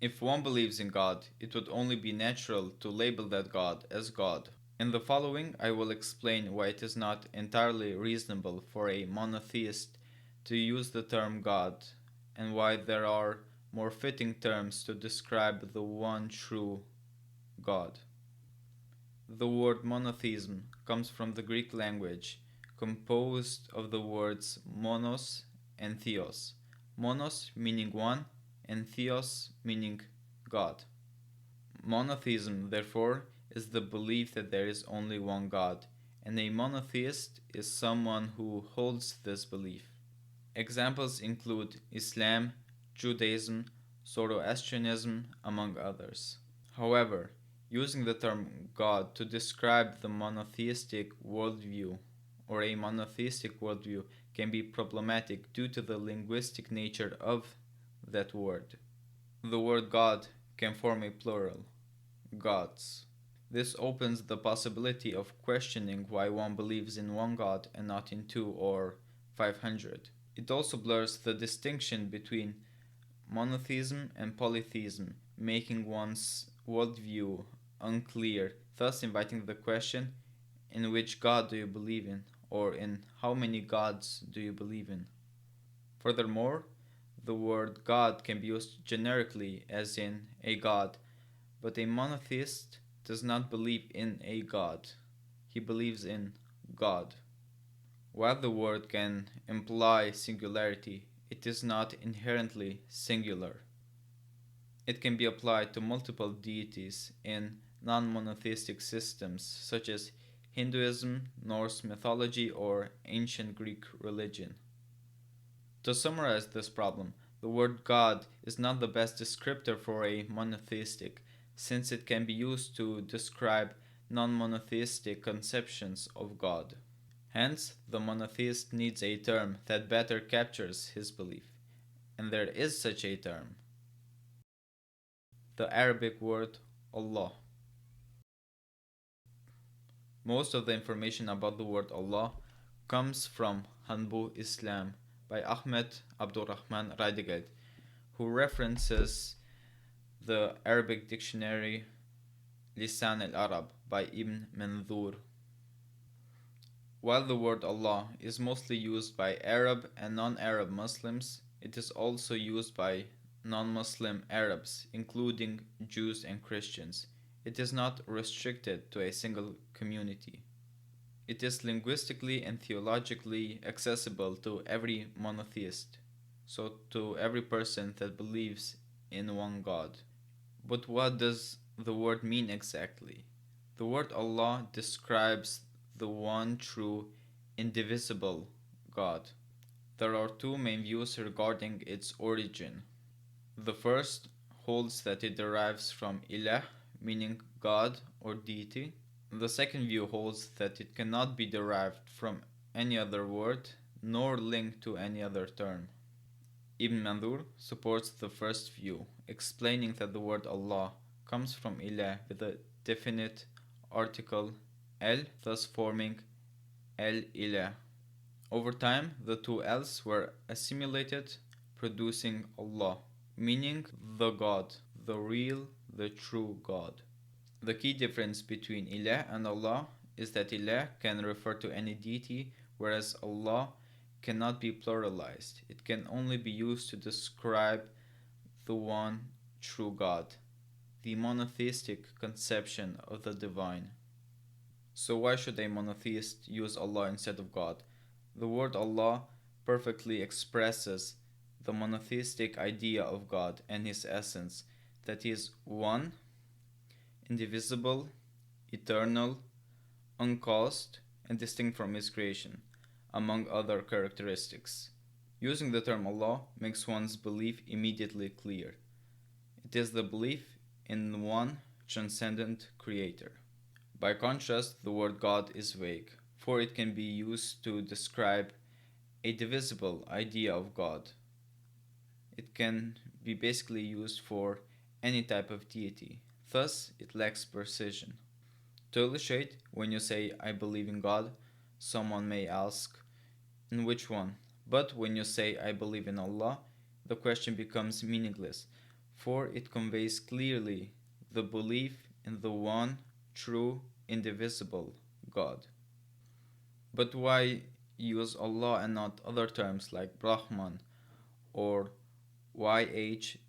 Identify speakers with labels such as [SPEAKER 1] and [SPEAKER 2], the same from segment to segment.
[SPEAKER 1] If one believes in God, it would only be natural to label that God as God. In the following, I will explain why it is not entirely reasonable for a monotheist to use the term God, and why there are more fitting terms to describe the one true God. The word monotheism comes from the Greek language, composed of the words monos and theos. Monos meaning one, and theos meaning God. Monotheism, therefore, is the belief that there is only one God, and a monotheist is someone who holds this belief. Examples include Islam, Judaism, Zoroastrianism, among others. However, using the term God to describe the monotheistic worldview or a monotheistic worldview can be problematic due to the linguistic nature of that word. The word God can form a plural, gods. This opens the possibility of questioning why one believes in one God and not in two or 500. It also blurs the distinction between monotheism and polytheism, making one's worldview unclear, thus inviting the question, in which God do you believe in, or in how many gods do you believe in? Furthermore, the word God can be used generically, as in a God, but a monotheist does not believe in a God, he believes in God. While the word can imply singularity, it is not inherently singular. It can be applied to multiple deities in non monotheistic systems such as Hinduism, Norse mythology, or ancient Greek religion. To summarize this problem, the word God is not the best descriptor for a monotheistic, since it can be used to describe non monotheistic conceptions of God. Hence, the monotheist needs a term that better captures his belief, and there is such a term: the Arabic word Allah. Most of the information about the word Allah comes from Hanbu Islam by Ahmed Abdurrahman Radigat, who references the Arabic dictionary Lisan al-Arab by Ibn Manzur. While the word Allah is mostly used by Arab and non-Arab Muslims, it is also used by non-Muslim Arabs, including Jews and Christians. It is not restricted to a single community. It is linguistically and theologically accessible to every monotheist, so to every person that believes in one God. But what does the word mean exactly? The word Allah describes the one true, indivisible God. There are two main views regarding its origin. The first holds that it derives from ilah, meaning God or deity. The second view holds that it cannot be derived from any other word, nor linked to any other term. Ibn Mandur supports the first view, explaining that the word Allah comes from ilah with a definite article el, thus forming el ilah. Over time, the two L's were assimilated, producing Allah, meaning the God, the real, the true God. The key difference between ilah and Allah is that ilah can refer to any deity, whereas Allah cannot be pluralized. It can only be used to describe the one true God, the monotheistic conception of the divine. So why should a monotheist use Allah instead of God? The word Allah perfectly expresses the monotheistic idea of God and his essence, that he is one, indivisible, eternal, uncaused, and distinct from his creation, among other characteristics. Using the term Allah makes one's belief immediately clear. It is the belief in one transcendent creator. By contrast, the word God is vague, for it can be used to describe a divisible idea of God. It can be basically used for any type of deity, thus, it lacks precision. To illustrate, when you say, I believe in God, someone may ask, in which one? But when you say, I believe in Allah, the question becomes meaningless, for it conveys clearly the belief in the one, true, indivisible God. But why use Allah and not other terms like Brahman or YHWH?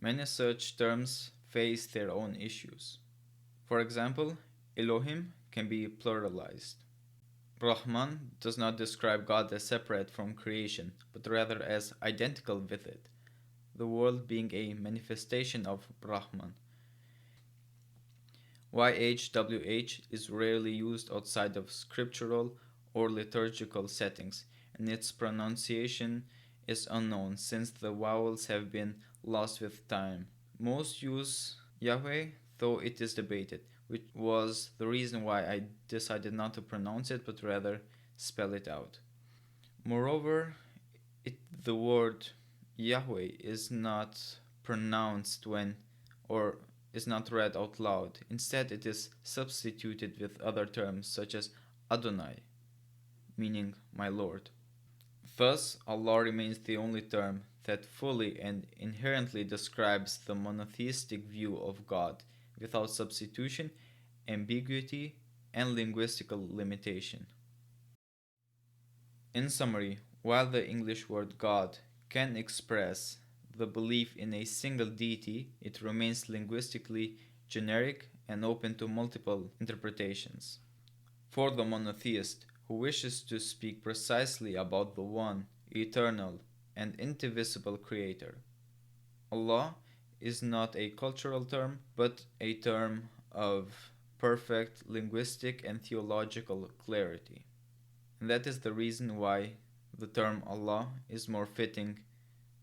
[SPEAKER 1] Many such terms face their own issues. For example, Elohim can be pluralized. Brahman does not describe God as separate from creation, but rather as identical with it, the world being a manifestation of Brahman. YHWH is rarely used outside of scriptural or liturgical settings, and its pronunciation is unknown since the vowels have been lost with time. Most use Yahweh, though it is debated, which was the reason why I decided not to pronounce it but rather spell it out. Moreover, the word Yahweh is not pronounced when or is not read out loud. Instead, it is substituted with other terms such as Adonai, meaning my Lord. Thus, Allah remains the only term that fully and inherently describes the monotheistic view of God without substitution, ambiguity, and linguistical limitation. In summary, while the English word God can express the belief in a single deity, it remains linguistically generic and open to multiple interpretations. For the monotheist who wishes to speak precisely about the one, eternal, and indivisible Creator, Allah is not a cultural term, but a term of perfect linguistic and theological clarity. And that is the reason why the term Allah is more fitting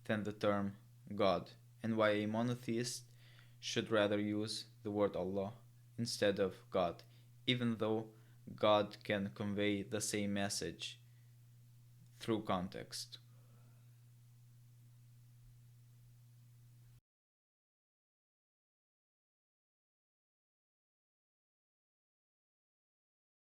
[SPEAKER 1] than the term God, and why a monotheist should rather use the word Allah instead of God, even though God can convey the same message through context.